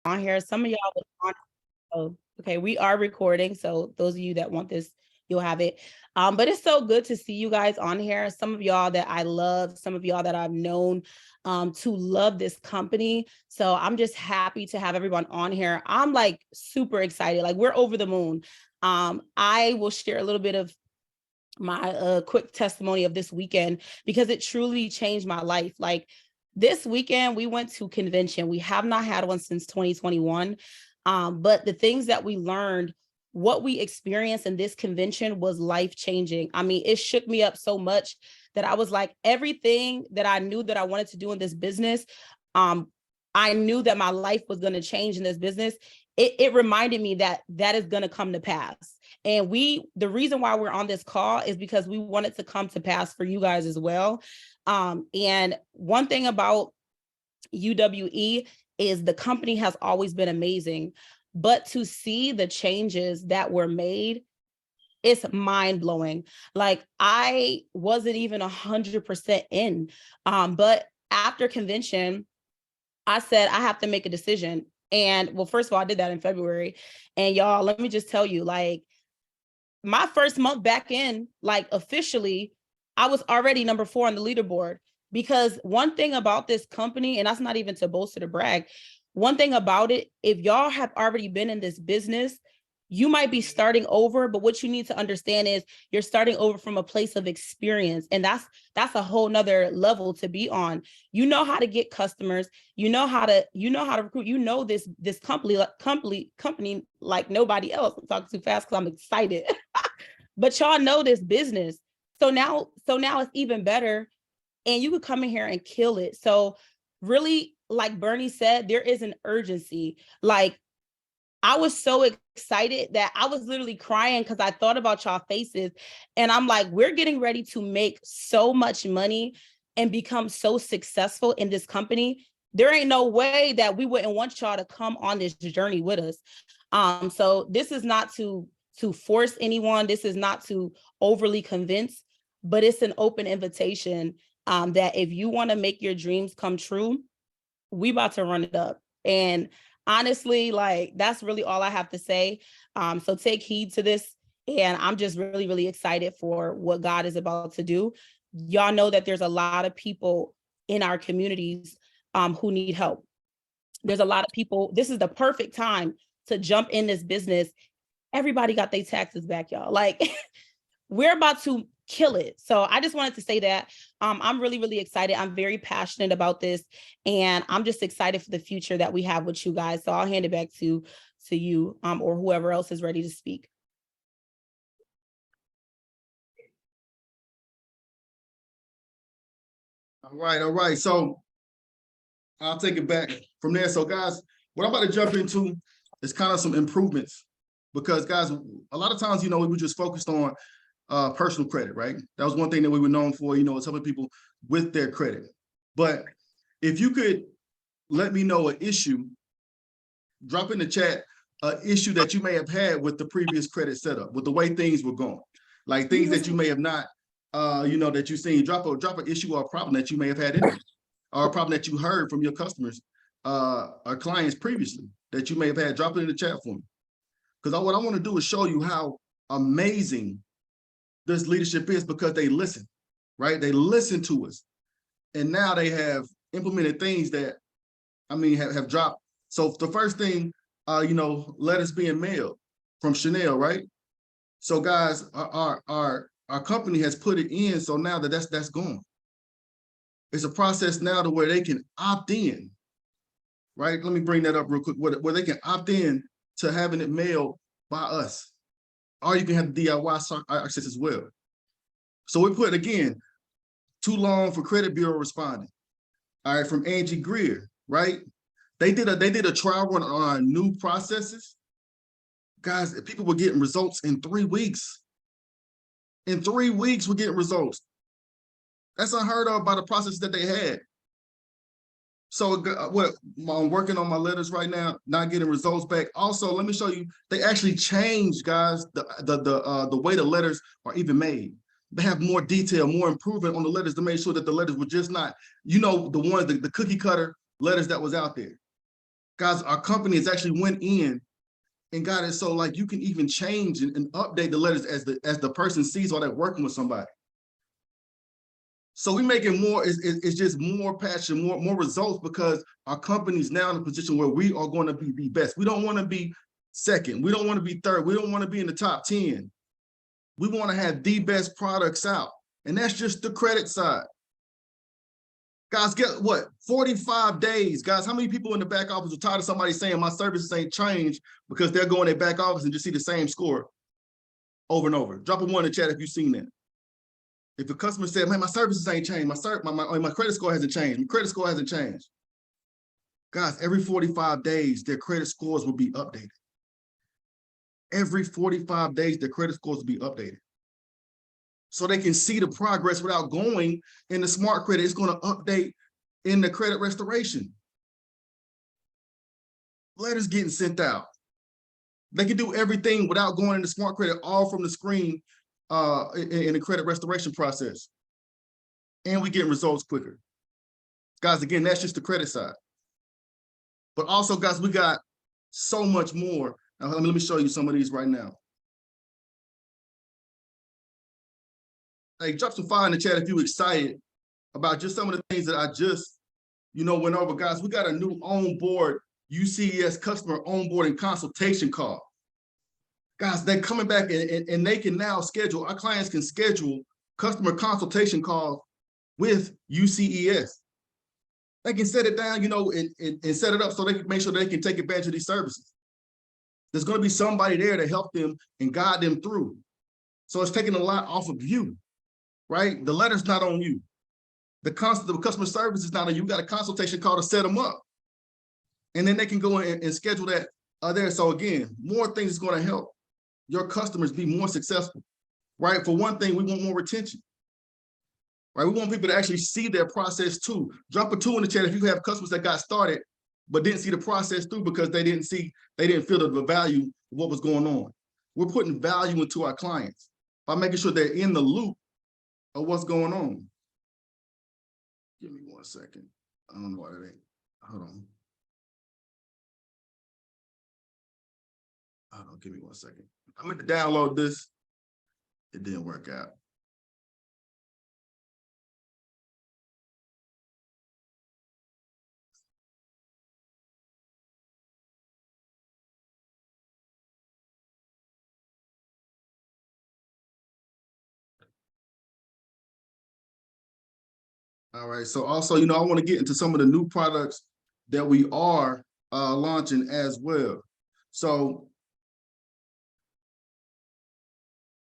on here. Some of y'all was on. Oh, okay, we are recording, so those of you that want this, you'll have it. But it's so good to see you guys on here. Some of y'all that I love, some of y'all that I've known to love this company. So I'm just happy to have everyone on here. I'm like super excited. Like we're over the moon. I will share a little bit of my quick testimony of this weekend because it truly changed my life. Like this weekend, we went to convention. We have not had one since 2021. But the things that we learned, what we experienced in this convention was life-changing. I mean, it shook me up so much that I was like, everything that I knew that I wanted to do in this business, I knew that my life was going to change in this business. It reminded me that that is going to come to pass. And the reason why we're on this call is because we want it to come to pass for you guys as well. And one thing about UWE is the company has always been amazing, but to see the changes that were made, it's mind blowing. Like I wasn't even 100% in, but after convention, I said, I have to make a decision. And well, first of all, I did that in February. And y'all, let me just tell you, like my first month back in, like officially, I was already number 4 on the leaderboard. Because one thing about this company, and that's not even to boast or to brag, one thing about it, if y'all have already been in this business, you might be starting over, but what you need to understand is you're starting over from a place of experience. And that's a whole nother level to be on. You know how to get customers, you know how to recruit, this company like nobody else. I'm talking too fast because I'm excited. But y'all know this business. So now it's even better. And you could come in here and kill it. So really, like Bernie said, there is an urgency. Like I was so excited that I was literally crying because I thought about y'all faces. And I'm like, we're getting ready to make so much money and become so successful in this company. There ain't no way that we wouldn't want y'all to come on this journey with us. So this is not to force anyone. This is not to overly convince, but it's an open invitation that if you want to make your dreams come true, we about to run it up. And honestly, like that's really all I have to say. So take heed to this. And I'm just really, really excited for what God is about to do. Y'all know that there's a lot of people in our communities who need help. There's a lot of people. This is the perfect time to jump in this business. Everybody got their taxes back, y'all. Like we're about to kill it. So I just wanted to say that I'm really, really excited. I'm very passionate about this. And I'm just excited for the future that we have with you guys. So I'll hand it back to you or whoever else is ready to speak. All right. So I'll take it back from there. So guys, what I'm about to jump into is kind of some improvements because guys, a lot of times, we were just focused on personal credit, right? That was one thing that we were known for, is helping people with their credit. But if you could let me know an issue, drop in the chat an issue that you may have had with the previous credit setup, with the way things were going, like things that you may have not, that you've seen. Drop an issue or a problem that you may have had in it, or a problem that you heard from your customers or clients previously that you may have had. Drop it in the chat for me, because what I want to do is show you how amazing this leadership is because they listen, right? They listen to us. And now they have implemented things that, have dropped. So the first thing, letters being mailed from Chanel, right? So guys, our company has put it in. So now that's gone. It's a process now to where they can opt in, right? Let me bring that up real quick, where they can opt in to having it mailed by us. Or you can have the DIY access as well. So we put, again, too long for credit bureau responding. All right, from Angie Greer, right? They did a trial run on our new processes. Guys, people were getting results in 3 weeks. In 3 weeks, we're getting results. That's unheard of by the process that they had. So what I'm working on my letters right now, not getting results back. Also, let me show you, they actually changed, guys, the way the letters are even made. They have more detail, more improvement on the letters to make sure that the letters were just not, the ones, the cookie cutter letters that was out there. Guys, our company has actually went in and got it so like you can even change and update the letters as the person sees while they're working with somebody. So we make it more, it's just more passion, more results, because our company's now in a position where we are going to be the best. We don't want to be second. We don't want to be third. We don't want to be in the top 10. We want to have the best products out. And that's just the credit side. Guys, get what? 45 days. Guys, how many people in the back office are tired of somebody saying my services ain't changed because they're going in their back office and just see the same score over and over? Drop a 1 in the chat if you've seen that. If the customer said, man, my services ain't changed, my credit score hasn't changed, my credit score hasn't changed. Guys, every 45 days, their credit scores will be updated. Every 45 days, their credit scores will be updated. So they can see the progress without going in the smart credit. It's going to update in the credit restoration. Letters getting sent out. They can do everything without going into smart credit, all from the screen in the credit restoration process. And we get results quicker. Guys, again, that's just the credit side. But also, guys, we got so much more. Now, let me show you some of these right now. Hey, drop some fire in the chat if you're excited about just some of the things that I just, went over. Guys, we got a new onboard UCES customer onboarding consultation call. Guys, they're coming back and they can now schedule, our clients can schedule customer consultation calls with UCES. They can set it down, and set it up so they can make sure they can take advantage of these services. There's going to be somebody there to help them and guide them through. So it's taking a lot off of you, right? The letter's not on you. The customer service is not on you. You got a consultation call to set them up. And then they can go in and schedule that there. So again, more things is going to help your customers be more successful, right? For one thing, we want more retention, right? We want people to actually see their process too. Drop a 2 in the chat if you have customers that got started but didn't see the process through because they didn't feel the value of what was going on. We're putting value into our clients by making sure they're in the loop of what's going on. Give me 1 second. I don't know why that ain't. Hold on. Give me 1 second. I meant to download this. It didn't work out. All right. So also, I want to get into some of the new products that we are launching as well. So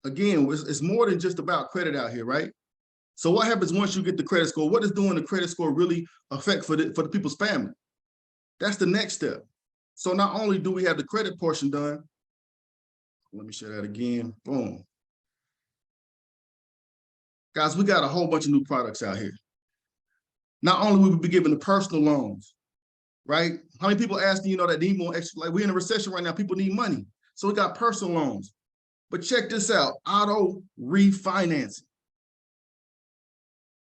again, it's more than just about credit out here, right? So what happens once you get the credit score? What does doing the credit score really affect for the people's family? That's the next step. So not only do we have the credit portion done, let me share that again. Boom. Guys, we got a whole bunch of new products out here. Not only will we be giving the personal loans, right? How many people asking, that need more extra? Like, we're in a recession right now, people need money. So we got personal loans. But check this out, auto refinancing.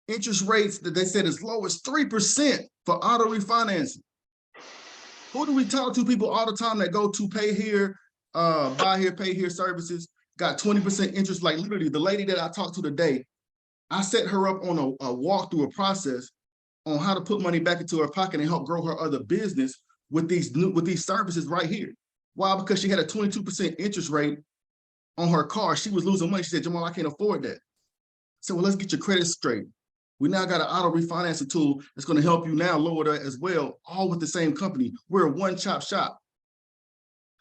Interest rates that they said as low as 3% for auto refinancing. Who do we talk to? People all the time that go to pay here, buy here, pay here services, got 20% interest. Like literally the lady that I talked to today, I set her up on a walkthrough, a process on how to put money back into her pocket and help grow her other business with these services right here. Why? Because she had a 22% interest rate on her car. She was losing money. She said, Jamaal, I can't afford that. So well, let's get your credit straight. We now got an auto refinancing tool that's going to help you now lower that as well, all with the same company. We're a one-stop shop.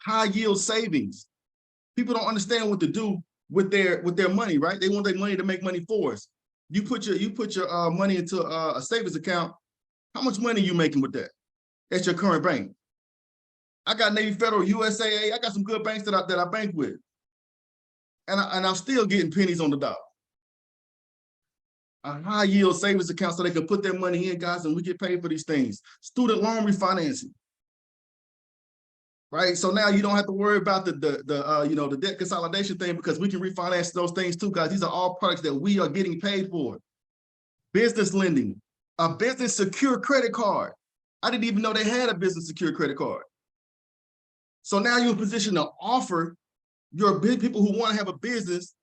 High yield savings. People don't understand what to do with their money, right? They want their money to make money for us. You put your money into a savings account. How much money are you making with that? At your current bank. I got Navy Federal, USAA. I got some good banks that I bank with. And I'm still getting pennies on the dollar. A high yield savings account so they can put their money in, guys, and we get paid for these things. Student loan refinancing. Right? So now you don't have to worry about the debt consolidation thing because we can refinance those things too, guys. These are all products that we are getting paid for. Business lending, a business secure credit card. I didn't even know they had a business secured credit card. So now you're in a position to offer your big people who want to have a business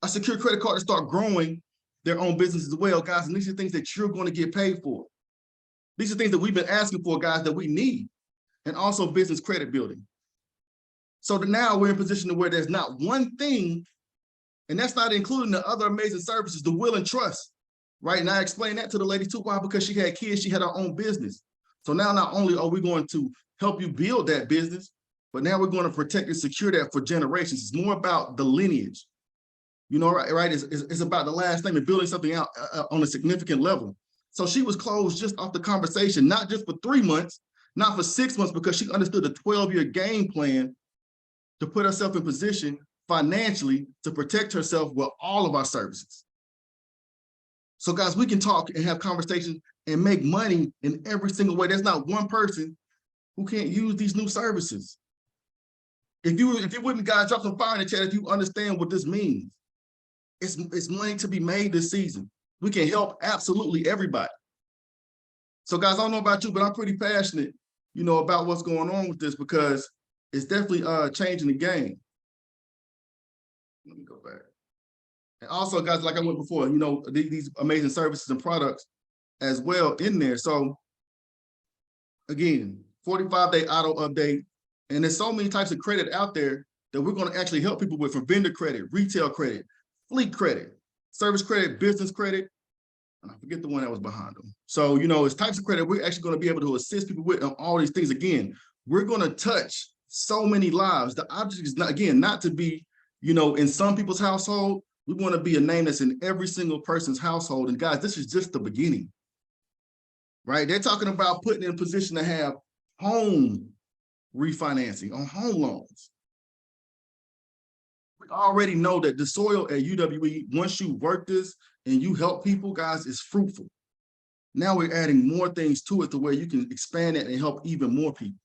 a secure credit card to start growing their own business as well, guys. And these are things that you're going to get paid for. These are things that we've been asking for, guys, that we need, and also business credit building. So now we're in a position to where there's not one thing, and that's not including the other amazing services, the will and trust, right? And I explained that to the lady too. Why? Because she had kids, she had her own business. So now not only are we going to help you build that business, but now we're going to protect and secure that for generations. It's more about the lineage. You know, right? It's about the last name and building something out on a significant level. So she was closed just off the conversation, not just for 3 months, not for 6 months, because she understood the 12-year game plan to put herself in position financially to protect herself with all of our services. So guys, we can talk and have conversations and make money in every single way. There's not one person who can't use these new services. If you wouldn't, guys, drop some fire in the chat if you understand what this means. It's money to be made this season. We can help absolutely everybody. So guys, I don't know about you, but I'm pretty passionate, you know, about what's going on with this, because it's definitely changing the game. Let me go back. And also, guys, like I went before, you know, these amazing services and products as well in there. So again, 45-day auto update. And there's so many types of credit out there that we're going to actually help people with, from vendor credit, retail credit, fleet credit, service credit, business credit. And I forget the one that was behind them. So, you know, it's types of credit we're actually going to be able to assist people with on all these things. Again, we're going to touch so many lives. The object is not, again, not to be, you know, in some people's household. We want to be a name that's in every single person's household. And guys, this is just the beginning, right? They're talking about putting in a position to have home refinancing on home loans. We already know that the soil at UWE, once you work this and you help people, guys, is fruitful. Now we're adding more things to it to where you can expand it and help even more people.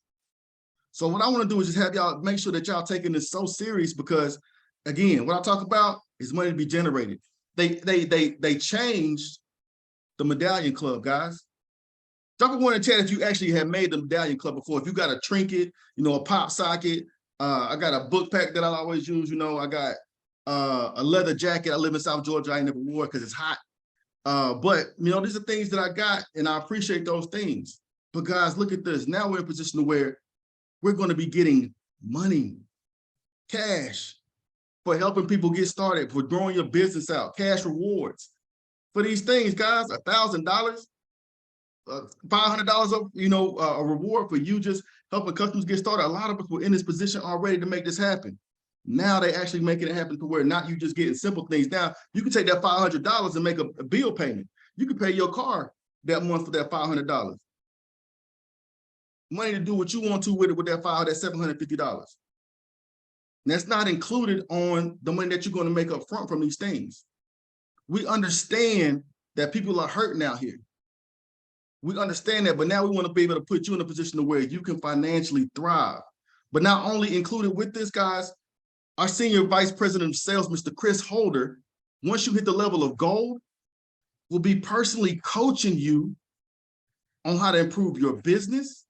So what I want to do is just have y'all make sure that y'all taking this so serious, because again, what I talk about is money to be generated. They changed the Medallion Club, guys. Drop a one in the chat if you actually have made the Medallion Club before. If you got a trinket, you know, a pop socket. I got a book pack that I always use. You know, I got a leather jacket. I live in South Georgia. I ain't never wore it because it's hot. But, you know, these are things that I got, and I appreciate those things. But guys, look at this. Now we're in a position where we're going to be getting money, cash, for helping people get started, for growing your business out, cash rewards for these things, guys. $1,000, $500, you know, a reward for you just helping customers get started. A lot of us were in this position already to make this happen. Now they actually making it happen to where not you just getting simple things. Now you can take that $500 and make a bill payment. You can pay your car that month for that $500. Money to do what you want to with it with that $750. And that's not included on the money that you're going to make up front from these things. We understand that people are hurting out here. We understand that, but now we want to be able to put you in a position to where you can financially thrive. But not only included with this, guys, our Senior Vice President of Sales, Mr. Chris Holder, once you hit the level of gold, will be personally coaching you on how to improve your business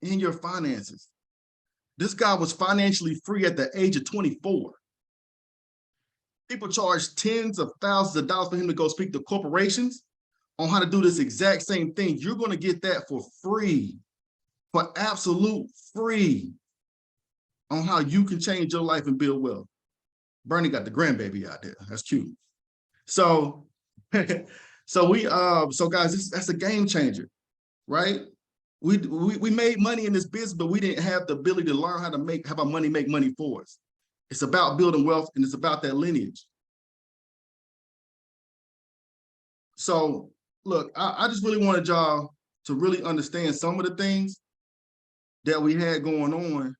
and your finances. This guy was financially free at the age of 24. People charge tens of thousands of dollars for him to go speak to corporations on how to do this exact same thing. You're going to get that for free, for absolute free, on how you can change your life and build wealth. Bernie got the grandbaby out there. That's cute. So, so guys, that's a game changer, right? We made money in this business, but we didn't have the ability to learn how to have our money make money for us. It's about building wealth, and it's about that lineage. So look, I just really wanted y'all to really understand some of the things that we had going on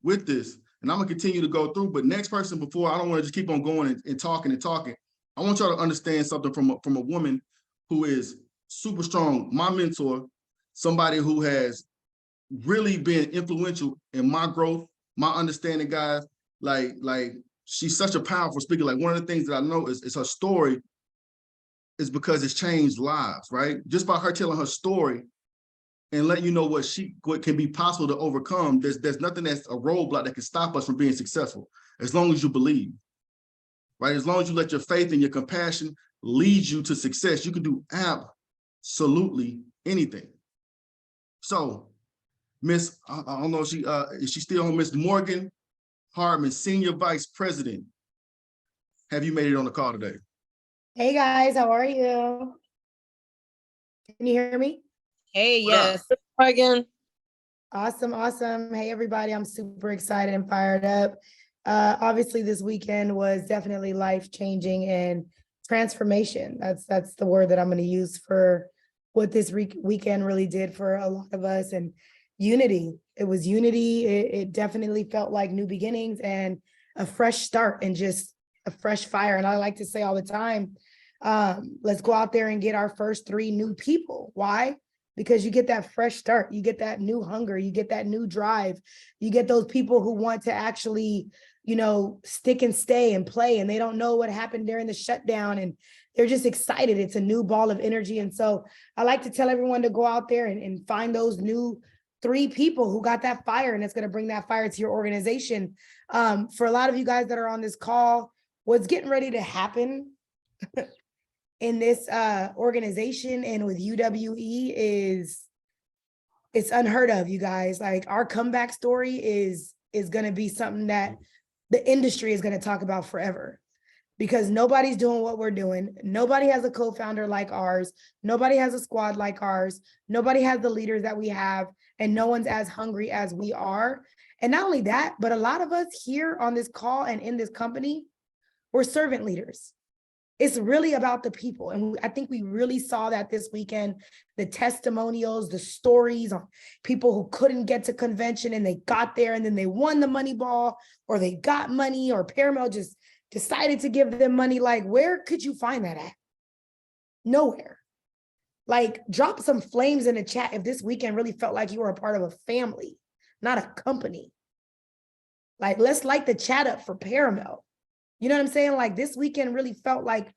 with this. And I'm gonna continue to go through, but next person, before, I don't want to just keep on going and talking and talking. I want y'all to understand something from a woman who is super strong, my mentor, somebody who has really been influential in my growth, my understanding, guys. Like she's such a powerful speaker. Like, one of the things that I know is her story is because it's changed lives, right? Just by her telling her story and let you know what can be possible to overcome. There's nothing that's a roadblock that can stop us from being successful, as long as you believe, right? As long as you let your faith and your compassion lead you to success, you can do absolutely anything. So, Miss, I don't know if is she still on, Miss Morgan Hardman, Senior Vice President. Have you made it on the call today? Hey guys, how are you? Can you hear me? Hey, What up? yes. Again. Awesome, awesome. Hey everybody, I'm super excited and fired up. Obviously this weekend was definitely life-changing and transformation. That's the word that I'm going to use for what this weekend really did for a lot of us. And unity. It was unity. It definitely felt like new beginnings and a fresh start and just a fresh fire. And I like to say all the time, let's go out there and get our first 3 new people. Why? Because you get that fresh start, you get that new hunger, you get that new drive, you get those people who want to actually, stick and stay and play, and they don't know what happened during the shutdown, and they're just excited. It's a new ball of energy. And so I like to tell everyone to go out there and find those new 3 people who got that fire, and it's going to bring that fire to your organization. For a lot of you guys that are on this call, what's getting ready to happen in this organization and with UWE it's unheard of, you guys. Like, our comeback story is going to be something that the industry is going to talk about forever, because nobody's doing what we're doing. Nobody has a co-founder like ours. Nobody has a squad like ours. Nobody has the leaders that we have, and no one's as hungry as we are. And not only that, but a lot of us here on this call and in this company, we're servant leaders. It's really about the people. And I think we really saw that this weekend, the testimonials, the stories on people who couldn't get to convention and they got there and then they won the money ball, or they got money, or Paramount just decided to give them money. Like, where could you find that at? Nowhere. Like, drop some flames in the chat if this weekend really felt like you were a part of a family, not a company. Like, let's light the chat up for Paramount. You know what I'm saying? Like, this weekend really felt like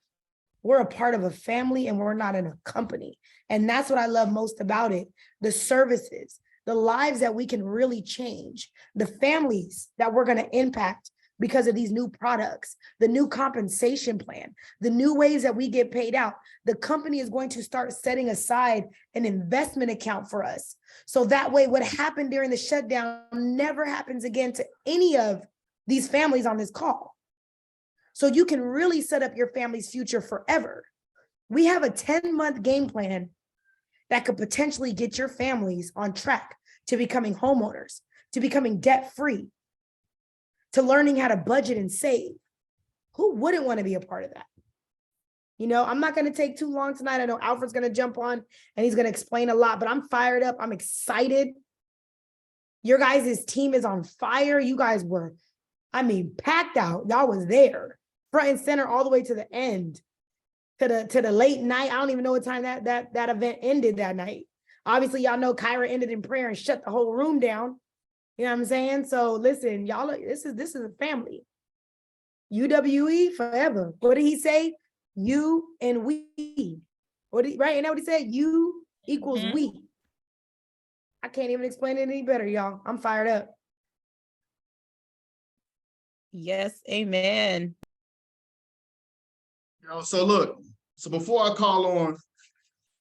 we're a part of a family and we're not in a company. And that's what I love most about it. The services, the lives that we can really change, the families that we're going to impact because of these new products, the new compensation plan, the new ways that we get paid out. The company is going to start setting aside an investment account for us. So that way, what happened during the shutdown never happens again to any of these families on this call. So you can really set up your family's future forever. We have a 10-month game plan that could potentially get your families on track to becoming homeowners, to becoming debt-free, to learning how to budget and save. Who wouldn't want to be a part of that? I'm not going to take too long tonight. I know Alfred's going to jump on and he's going to explain a lot, but I'm fired up. I'm excited. Your guys' team is on fire. You guys were, packed out. Y'all was there, front and center, all the way to the end, to the late night. I don't even know what time that event ended that night. Obviously, y'all know Kyra ended in prayer and shut the whole room down. You know what I'm saying? So listen, y'all, this is a family. UWE forever. What did he say? You and we. Right? Ain't that what he said? You equals we. I can't even explain it any better, y'all. I'm fired up. Yes, amen. So look, before I call on,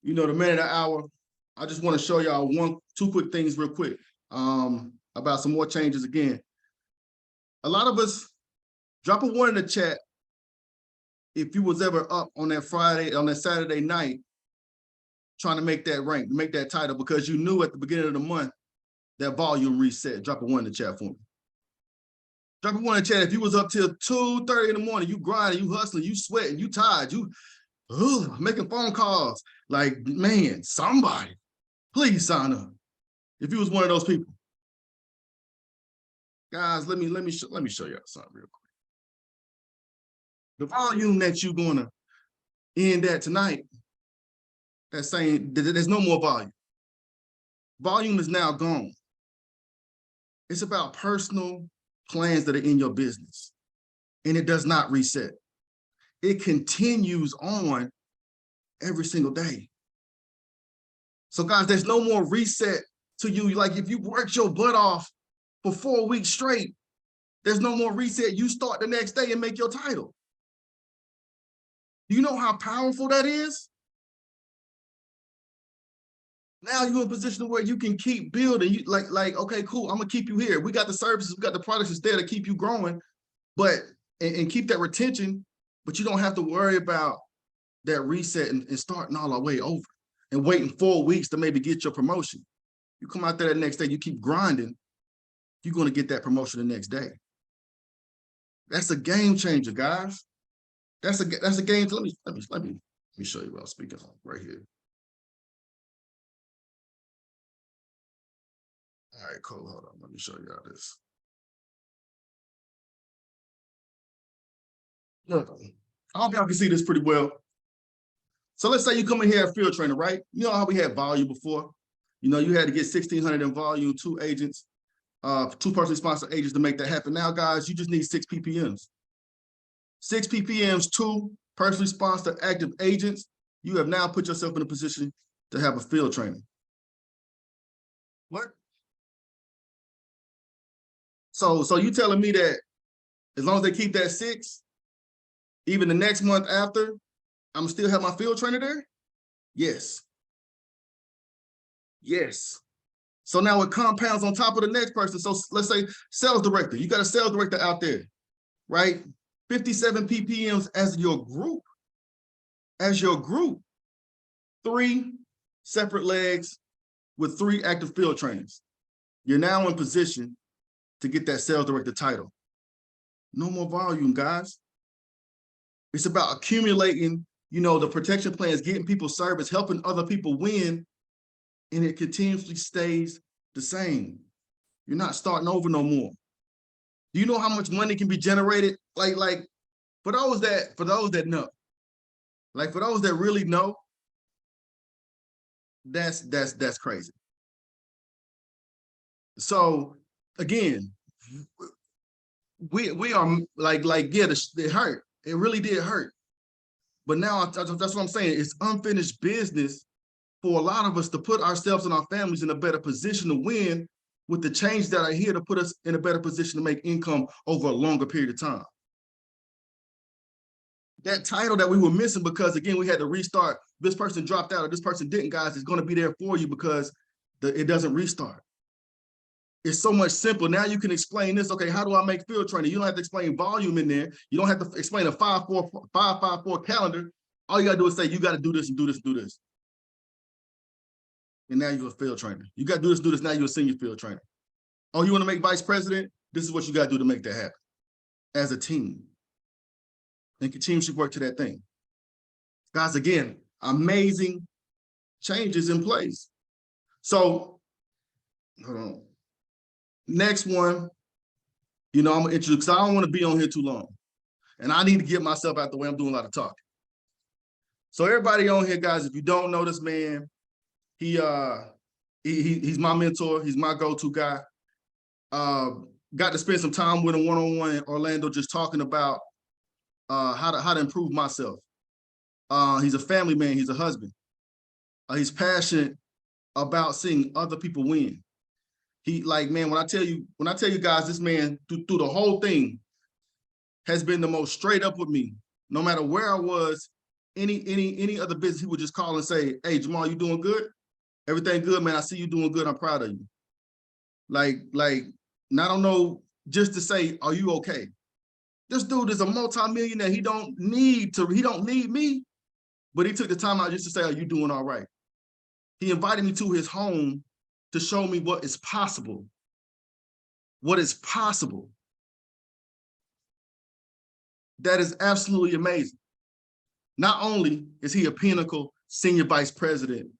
the man of the hour, I just want to show y'all 2 quick things real quick about some more changes again. A lot of us, drop a 1 in the chat if you was ever up on that Saturday night, trying to make that rank, make that title, because you knew at the beginning of the month that volume reset. Drop a 1 in the chat for me. Drop a 1 in the chat if you was up till 2:30 in the morning, you grinding, you hustling, you sweating, you tired, you making phone calls. Like, man, somebody, please sign up. If you was one of those people. Guys, let me show y'all something real quick. The volume that you're gonna end at tonight, that's saying there's no more volume. Volume is now gone. It's about personal plans that are in your business, and it does not reset. It continues on every single day. So guys, there's no more reset to you. Like if you worked your butt off for 4 weeks straight, there's no more reset. You start the next day and make your title. Do you know how powerful that is? Now you're in a position where you can keep building. You like, okay, cool. I'm gonna keep you here. We got the services, we got the products that's there to keep you growing, but and keep that retention. But you don't have to worry about that reset and starting all the way over and waiting 4 weeks to maybe get your promotion. You come out there the next day, you keep grinding, you're gonna get that promotion the next day. That's a game changer, guys. That's a game. Let me show you what I'm speaking on right here. All right, cool. Hold on. Let me show y'all this. Look, I hope y'all can see this pretty well. So let's say you come in here at field trainer, right? You know how we had volume before? You know, you had to get 1,600 in volume, 2 agents, 2 personally sponsored agents to make that happen. Now, guys, you just need 6 PPMs. 6 PPMs, 2 personally sponsored active agents. You have now put yourself in a position to have a field trainer. What? So you telling me that as long as they keep that 6, even the next month after, I'm still have my field trainer there? Yes. Yes. So now it compounds on top of the next person. So let's say sales director, you got a sales director out there, right? 57 PPMs as your group. As your group. 3 separate legs with 3 active field trainers. You're now in position to get that sales director title. No more volume, guys. It's about accumulating, you know, the protection plans, getting people service, helping other people win, and it continuously stays the same. You're not starting over no more. Do you know how much money can be generated? Like for those that know, like for those that really know, that's crazy. So again, we are like yeah, it hurt. It really did hurt. But now that's what I'm saying. It's unfinished business for a lot of us to put ourselves and our families in a better position to win with the change that are here to put us in a better position to make income over a longer period of time. That title that we were missing because, again, we had to restart. This person dropped out or this person didn't, guys, is going to be there for you because it doesn't restart. It's so much simpler. Now you can explain this. Okay, how do I make field training? You don't have to explain volume in there. You don't have to explain a 5-4 calendar. All you got to do is say, you got to do this and do this and do this. And now you're a field trainer. You got to do this, now you're a senior field trainer. Oh, you want to make vice president? This is what you got to do to make that happen as a team. And team should work to that thing. Guys, again, amazing changes in place. So, hold on. Next one, you know, I'm going to introduce, because I don't want to be on here too long. And I need to get myself out the way. I'm doing a lot of talking. So everybody on here, guys, if you don't know this man, he's my mentor. He's my go-to guy. Got to spend some time with him one-on-one in Orlando, just talking about how to improve myself. He's a family man. He's a husband. He's passionate about seeing other people win. He man, when I tell you guys, this man through the whole thing has been the most straight up with me. No matter where I was, any other business, he would just call and say, "Hey, Jamaal, you doing good? Everything good, man. I see you doing good. I'm proud of you." Like, and I don't know, just to say, "Are you okay?" This dude is a multi-millionaire. He don't need me, but he took the time out just to say, "Are you doing all right?" He invited me to his home to show me what is possible. What is possible. That is absolutely amazing. Not only is he a Pinnacle senior vice president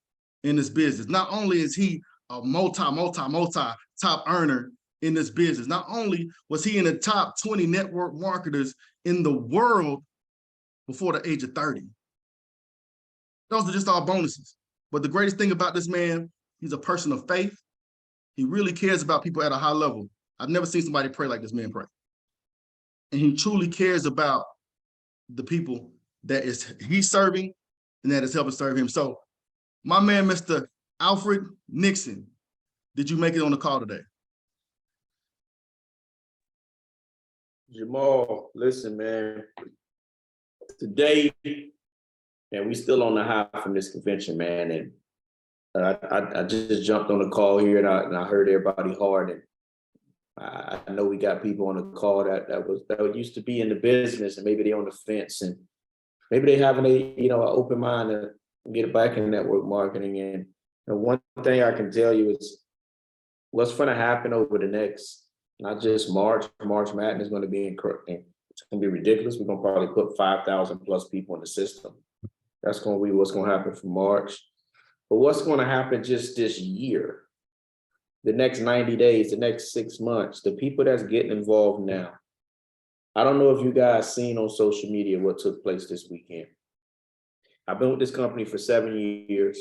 in this business, not only is he a multi top earner in this business, not only was he in the top 20 network marketers in the world before the age of 30. Those are just all bonuses. But the greatest thing about this man, he's a person of faith. He really cares about people at a high level. I've never seen somebody pray like this man pray. And he truly cares about the people that he's serving and that is helping serve him. So my man, Mr. Alfred Nickson, did you make it on the call today? Jamaal, listen, man. Today, and we still on the high from this convention, man. And I just jumped on the call here, and I heard everybody hard. And I know we got people on the call that used to be in the business, and maybe they on the fence, and maybe they having an open mind to get back in network marketing. And one thing I can tell you is what's going to happen over the next, not just March Madness is going to be incredible. It's going to be ridiculous. We're going to probably put 5,000 plus people in the system. That's going to be what's going to happen for March. But what's going to happen just this year, the next 90 days, the next 6 months, the people that's getting involved now. I don't know if you guys seen on social media what took place this weekend. I've been with this company for 7 years,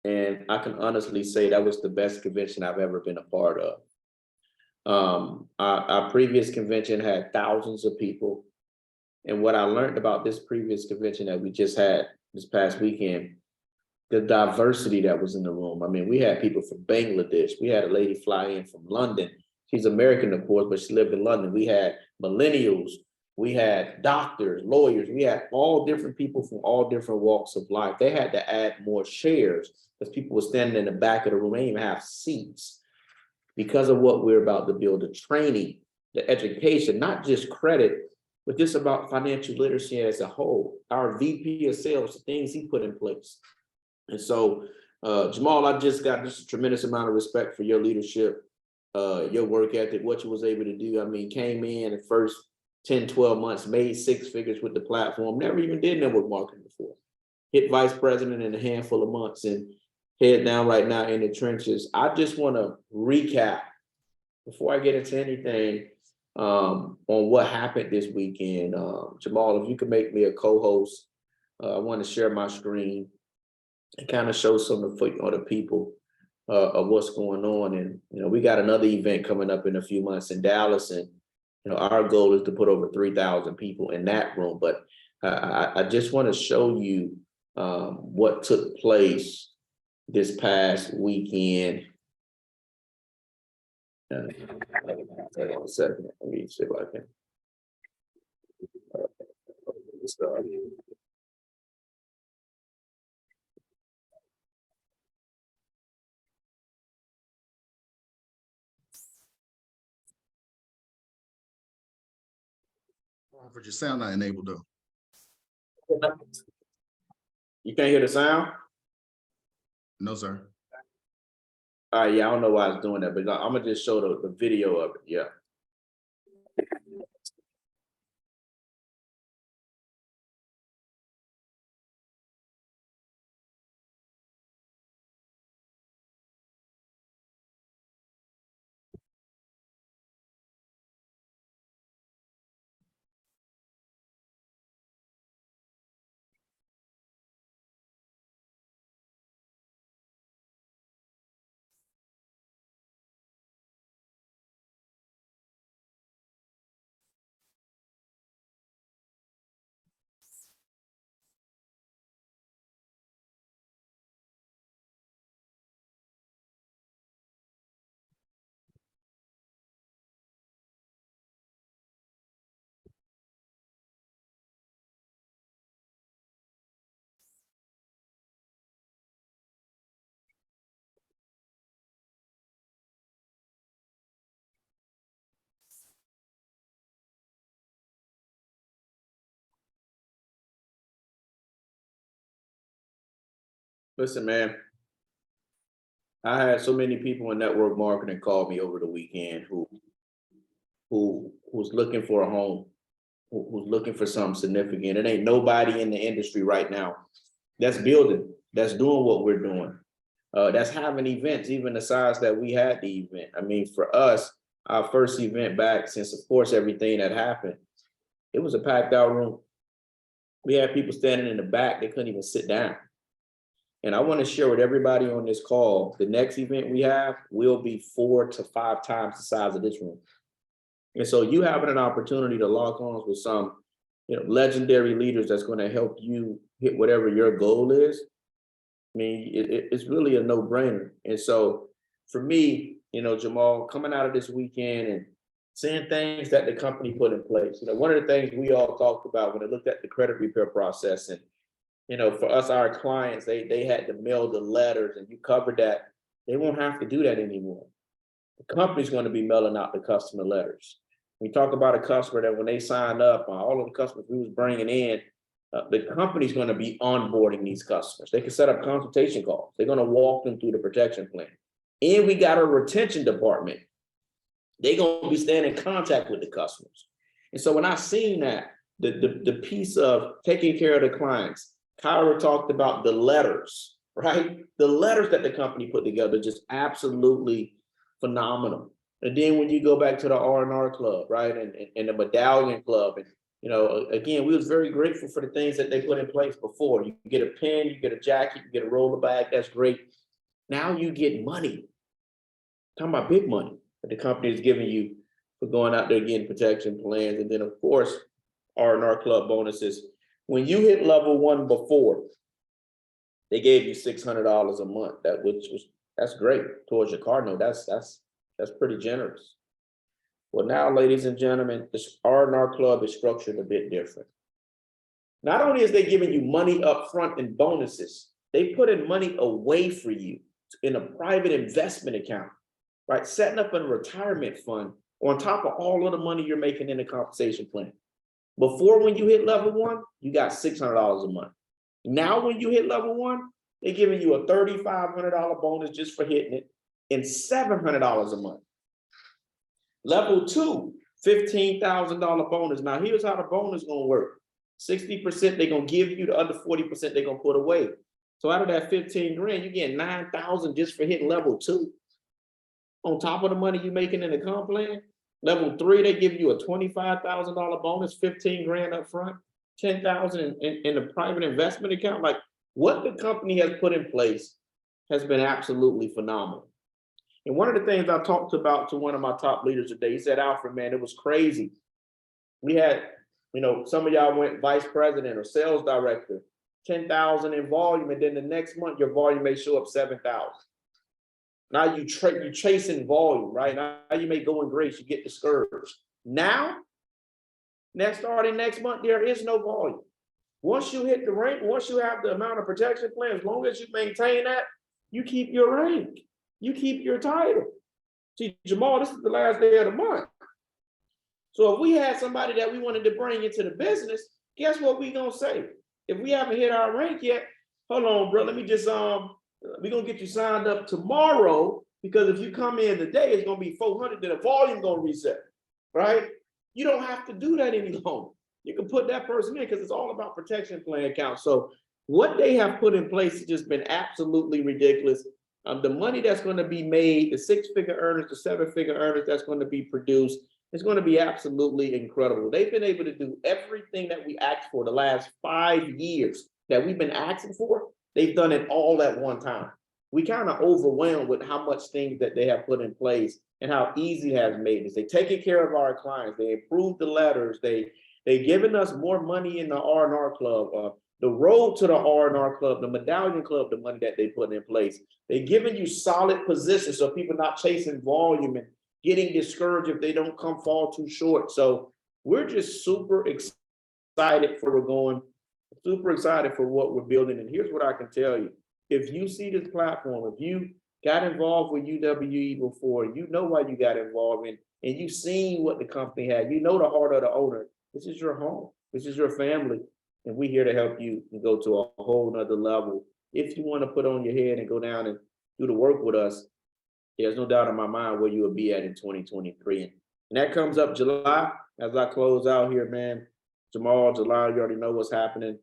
and I can honestly say that was the best convention I've ever been a part of. Our previous convention had thousands of people. And what I learned about this previous convention that we just had this past weekend, the diversity that was in the room. I mean, we had people from Bangladesh. We had a lady fly in from London. She's American, of course, but she lived in London. We had millennials. We had doctors, lawyers. We had all different people from all different walks of life. They had to add more chairs because people were standing in the back of the room. They didn't even have seats because of what we're about to build, the training, the education, not just credit, but just about financial literacy as a whole. Our VP of sales, the things he put in place. And so, Jamaal, I just got just a tremendous amount of respect for your leadership, your work ethic, what you was able to do. I mean, came in the first 10, 12 months, made 6 figures with the platform, never even did network marketing before. Hit vice president in a handful of months and head down right now in the trenches. I just want to recap before I get into anything on what happened this weekend. Jamaal, if you could make me a co-host, I want to share my screen and kind of show some of the people of what's going on. And, we got another event coming up in a few months in Dallas. And, our goal is to put over 3,000 people in that room. But I just want to show you what took place this past weekend. Hold on a second. Let me see if I can. For your sound not enabled though. You can't hear the sound? No, sir. Yeah, I don't know why it's doing that, but I'm gonna just show the video of it. Yeah. Listen, man, I had so many people in network marketing call me over the weekend who was looking for a home, who's looking for something significant. It ain't nobody in the industry right now that's building, that's doing what we're doing, that's having events, even the size that we had the event. I mean, for us, our first event back since, of course, everything that happened, it was a packed out room. We had people standing in the back, they couldn't even sit down. And I want to share with everybody on this call, the next event we have will be 4 to 5 times the size of this room. And so you having an opportunity to lock arms with some, legendary leaders that's going to help you hit whatever your goal is. mean, it's really a no-brainer. And so for me, you know, Jamal, coming out of this weekend and seeing things that the company put in place, you know, one of the things we all talked about when they looked at the credit repair process, and, you know, for us, our clients, they had to mail the letters, and you covered that. They won't have to do that anymore. The company's going to be mailing out the customer letters. We talk about a customer that when they sign up, all of the customers we was bringing in, the company's going to be onboarding these customers. They can set up consultation calls. They're going to walk them through the protection plan. And we got a retention department. They're going to be staying in contact with the customers. And so when I seen that, the piece of taking care of the clients, Kyra talked about the letters, right? The letters that the company put together, just absolutely phenomenal. And then when you go back to the R&R club, right, and the medallion club, and, you know, again, we was very grateful for the things that they put in place before. You get a pen, you get a jacket, you get a roller bag, that's great. Now you get money. Talking about big money that the company is giving you for going out there getting protection plans. And then, of course, R&R club bonuses. When you hit level 1 before, they gave you $600 a month. That's great towards your car note. That's pretty generous. Well, now, ladies and gentlemen, this R&R club is structured a bit different. Not only is they giving you money up front in bonuses, they put in money away for you in a private investment account, right? Setting up a retirement fund on top of all of the money you're making in the compensation plan. Before, when you hit level 1, you got $600 a month. Now, when you hit level 1, they're giving you a $3,500 bonus just for hitting it and $700 a month. Level 2, $15,000 bonus. Now, here's how the bonus gonna work. 60% they're gonna give you, the other 40% they're gonna put away. So out of that 15 grand, you get 9,000 just for hitting level 2. On top of the money you're making in the comp plan. Level 3, they give you a $25,000 bonus, 15 grand up front, 10,000 in the private investment account. Like, what the company has put in place has been absolutely phenomenal. And one of the things I talked about to one of my top leaders today, he said, Alfred, man, it was crazy. We had, you know, some of y'all went vice president or sales director, 10,000 in volume, and then the next month your volume may show up 7,000. Now you're chasing volume, right? Now you may go in grace, you get discouraged. Now, starting next month, there is no volume. Once you hit the rank, once you have the amount of protection plan, as long as you maintain that, you keep your rank. You keep your title. See, Jamaal, this is the last day of the month. So if we had somebody that we wanted to bring into the business, guess what we gonna say? If we haven't hit our rank yet, hold on, bro, let me just, we're gonna get you signed up tomorrow, because if you come in today, it's gonna be 400, then the volume gonna reset, right? You don't have to do that any longer. You can put that person in because it's all about protection plan accounts. So what they have put in place has just been absolutely ridiculous. The money that's going to be made, the 6-figure earners, the 7-figure earners that's going to be produced, is going to be absolutely incredible. They've been able to do everything that we asked for the last 5 years that we've been asking for. They've done it all at one time. We kind of overwhelmed with how much things that they have put in place and how easy it has made us. They've taken care of our clients. They improved the letters. They've given us more money in the R&R club. The road to the R&R club, the medallion club, the money that they put in place. They're giving you solid positions so people not chasing volume and getting discouraged if they don't fall too short. So we're just super excited for where we're going, super excited for what we're building. And here's what I can tell you. If you see this platform, if you got involved with UWE before, you know why you got involved in, and you've seen what the company had, you know the heart of the owner. This is your home. This is your family. And we're here to help you and go to a whole nother level. If you want to put on your head and go down and do the work with us, there's no doubt in my mind where you will be at in 2023. And that comes up July, as I close out here, man. Jamaal, July, you already know what's happening.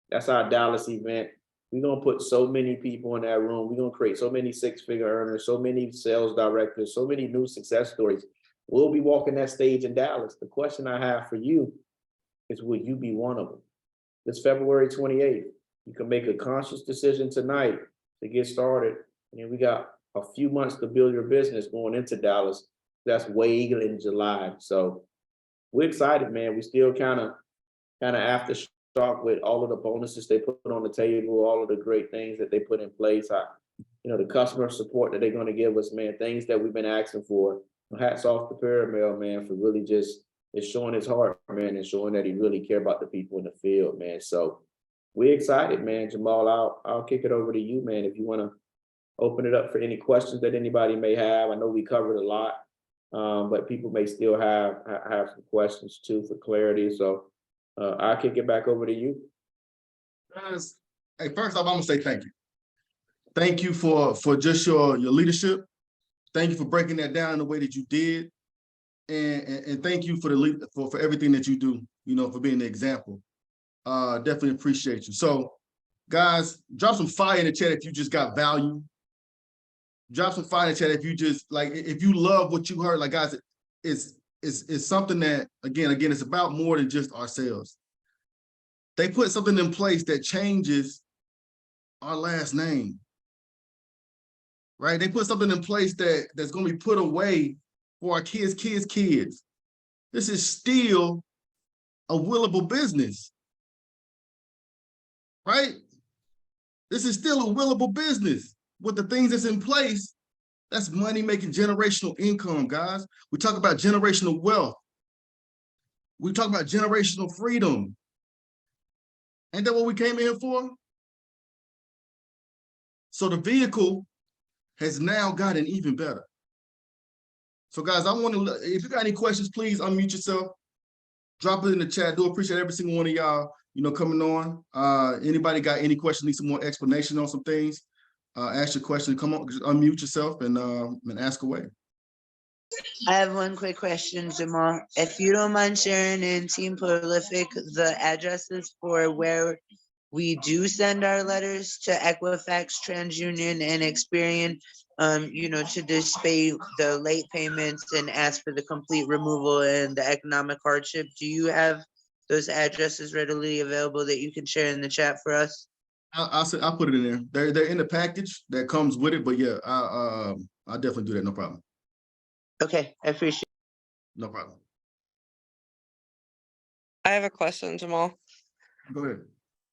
That's our Dallas event. We're going to put so many people in that room. We're going to create so many 6-figure earners, so many sales directors, so many new success stories. We'll be walking that stage in Dallas. The question I have for you is, will you be one of them? It's February 28th. You can make a conscious decision tonight to get started. And we got a few months to build your business going into Dallas. That's way in July. So we're excited, man. We still kind of after shocked with all of the bonuses they put on the table, all of the great things that they put in place. The customer support that they're going to give us, man, things that we've been asking for. Hats off to Pyramid, man, for really just showing his heart, man, and showing that he really care about the people in the field, man. So we're excited, man. Jamaal, I'll kick it over to you, man, if you want to open it up for any questions that anybody may have. I know we covered a lot, but people may still have some questions too for clarity. So I'll kick it back over to you. Guys, hey, first off, I'm gonna say thank you. Thank you for just your leadership. Thank you for breaking that down in the way that you did. And thank you for everything that you do, for being the example. Definitely appreciate you. So guys, drop some fire in the chat if you just got value. Drop some fire in the chat if you just if you love what you heard. Like, guys, it's something that again, it's about more than just ourselves. They put something in place that changes our last name. Right? They put something in place that's going to be put away for our kids. This is still a willable business, right? This is still a willable business with the things that's in place. That's money making generational income, guys. We talk about generational wealth. We talk about generational freedom. Ain't that what we came in here for? So the vehicle has now gotten even better. So guys, if you got any questions, please unmute yourself, drop it in the chat. Do appreciate every single one of y'all, coming on. Anybody got any questions, need some more explanation on some things, ask your question, come on, just unmute yourself and ask away. I have one quick question, Jamaal. If you don't mind sharing in Team Prolific the addresses for where we do send our letters to Equifax, TransUnion, and Experian, to dispay the late payments and ask for the complete removal and the economic hardship. Do you have those addresses readily available that you can share in the chat for us? I'll put it in there. They're in the package that comes with it, but yeah, I'll definitely do that. No problem. Okay, I appreciate it. No problem. I have a question, Jamaal. Go ahead.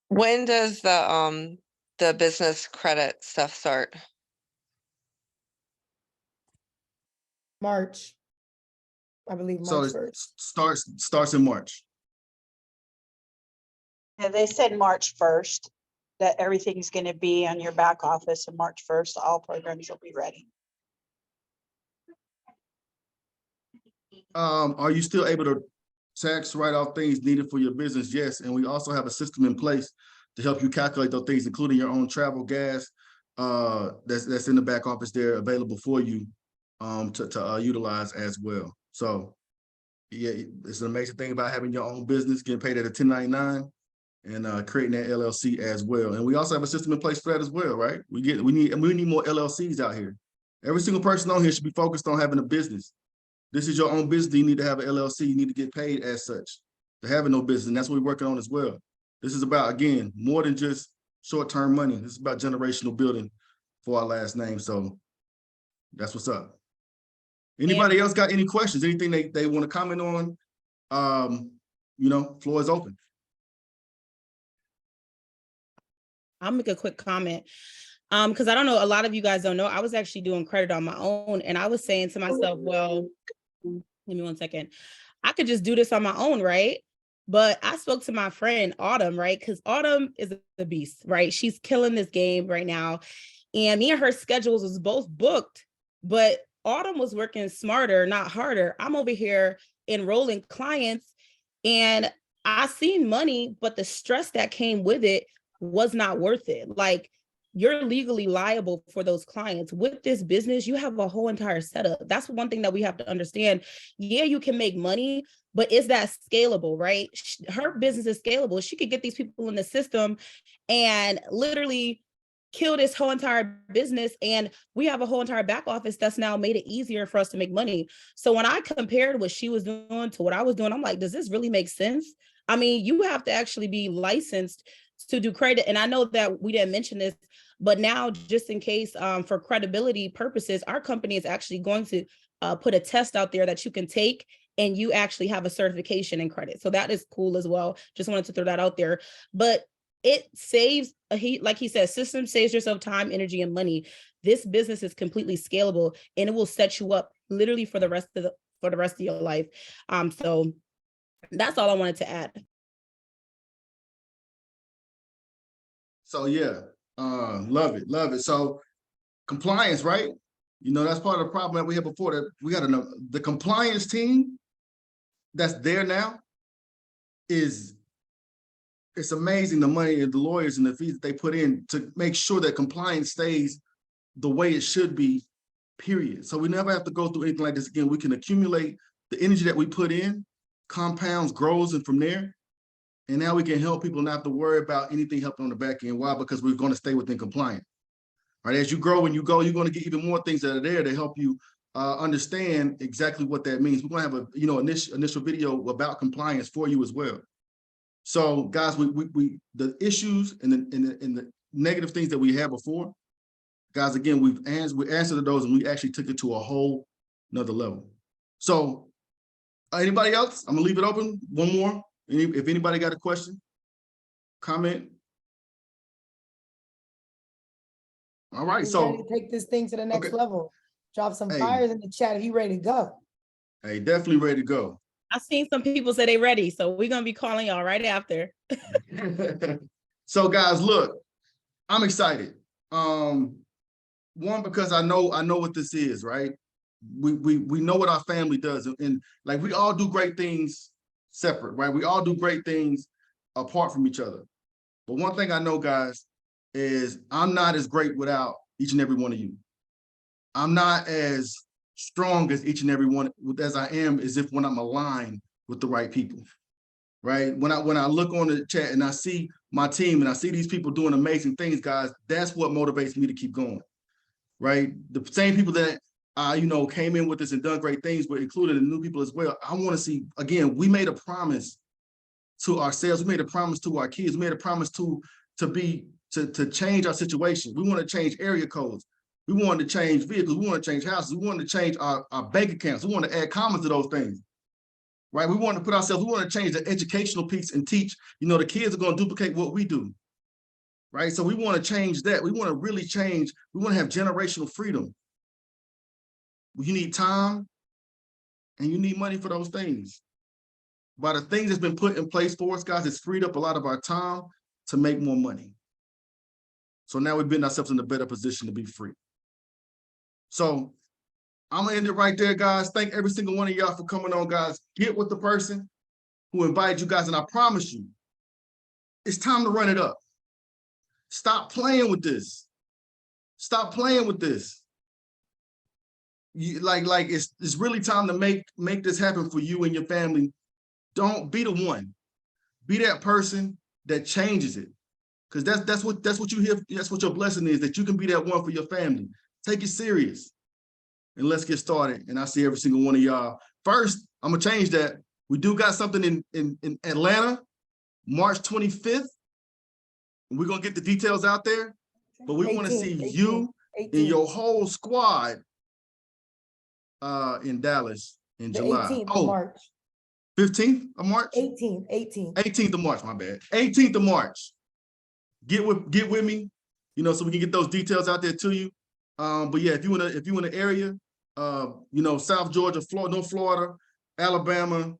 When does the business credit stuff start? March. I believe So March it 1st. starts in March. Yeah, they said March 1st, that everything's going to be on your back office, and March 1st, all programs will be ready. Are you still able to tax write off things needed for your business? Yes, and we also have a system in place to help you calculate those things, including your own travel, gas, that's in the back office there available for you to utilize as well. So yeah, it's an amazing thing about having your own business, getting paid at a 1099 and creating that LLC as well. And we also have a system in place for that as well, right? We need more LLCs out here. Every single person on here should be focused on having a business. This is your own business. You need to have an LLC. You need to get paid as such to having no business. And that's what we're working on as well. This is about, again, more than just short-term money. This is about generational building for our last name. So that's what's up. Anybody else got any questions? Anything they want to comment on? Floor is open. I'll make a quick comment. Because I don't know, a lot of you guys don't know, I was actually doing credit on my own. And I was saying to myself, well, give me 1 second. I could just do this on my own, right? But I spoke to my friend Autumn, right? Because Autumn is a beast, right? She's killing this game right now. And me and her schedules was both booked, but Autumn was working smarter, not harder. I'm over here enrolling clients and I seen money, but the stress that came with it was not worth it. Like, you're legally liable for those clients. With this business, you have a whole entire setup. That's one thing that we have to understand. Yeah, you can make money, but is that scalable, right? Her business is scalable. She could get these people in the system and literally kill this whole entire business. And we have a whole entire back office that's now made it easier for us to make money. So when I compared what she was doing to what I was doing, I'm like, does this really make sense? I mean, you have to actually be licensed to do credit. And I know that we didn't mention this, but now just in case, for credibility purposes, our company is actually going to put a test out there that you can take and you actually have a certification in credit. So that is cool as well. Just wanted to throw that out there. But it saves, like he said, system saves yourself time, energy, and money. This business is completely scalable, and it will set you up literally for the rest of your life. So that's all I wanted to add. So yeah, love it, love it. So compliance, right? You know, that's part of the problem that we had before, that we got to know the compliance team that's there now it's amazing the money and the lawyers and the fees that they put in to make sure that compliance stays the way it should be, period. So we never have to go through anything like this again. We can accumulate the energy that we put in, compounds, grows, and from there. And now we can help people not have to worry about anything helping on the back end. Why? Because we're going to stay within compliance. Right? As you grow and you go, you're going to get even more things that are there to help you understand exactly what that means. We're going to have a initial video about compliance for you as well. So guys, we the issues and the negative things that we had before, guys, again, we answered those, and we actually took it to a whole another level. So anybody else? I'm gonna leave it open. One more. If anybody got a question, comment. All right, We're so ready to take this thing to the next okay. level. Drop some Hey. fires in the chat if you ready to go. Hey, definitely ready to go. I've seen some people say they ready, so we're gonna be calling y'all right after. So guys, look, I'm excited. One, because I know what this is, right? We know what our family does, and like we all do great things separate, right? We all do great things apart from each other. But one thing I know, guys, is I'm not as great without each and every one of you. I'm not as strong as each and every one as I am as if when I'm aligned with the right people, right? When I look on the chat and I see my team and I see these people doing amazing things, guys, that's what motivates me to keep going, right? The same people that came in with us and done great things, but included the new people as well. I want to see, again, we made a promise to ourselves, we made a promise to our kids, we made a promise to change our situation. We want to change area codes. We want to change vehicles. We want to change houses. We want to change our bank accounts. We want to add commas to those things, right? We want to put ourselves, we want to change the educational piece and teach, the kids are going to duplicate what we do, right? So we want to change that. We want to really change. We want to have generational freedom. You need time and you need money for those things. By the things that's been put in place for us, guys, it's freed up a lot of our time to make more money. So now we've been ourselves in a better position to be free. So I'm gonna end it right there, guys. Thank every single one of y'all for coming on, guys. Get with the person who invited you guys, and I promise you, it's time to run it up. Stop playing with this. Stop playing with this. It's really time to make this happen for you and your family. Don't be the one. Be that person that changes it. Because that's what you hear, that's what your blessing is, that you can be that one for your family. Take it serious. And let's get started. And I see every single one of y'all. First, I'm gonna change that. We do got something in Atlanta, March 25th. We're gonna get the details out there, but we want to see you and your whole squad in Dallas in July. 18th of March. 15th of March? 18th of March, my bad. 18th of March. Get with me, so we can get those details out there to you. But yeah, if you in the area, South Georgia, Florida, North Florida, Alabama,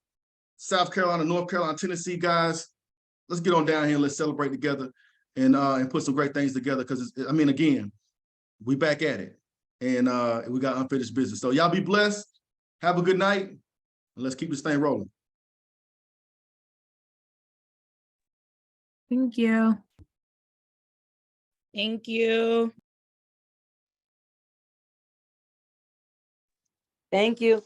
South Carolina, North Carolina, Tennessee, guys, let's get on down here. Let's celebrate together and put some great things together. Because again, we back at it, and we got unfinished business. So y'all be blessed. Have a good night, and let's keep this thing rolling. Thank you. Thank you. Thank you.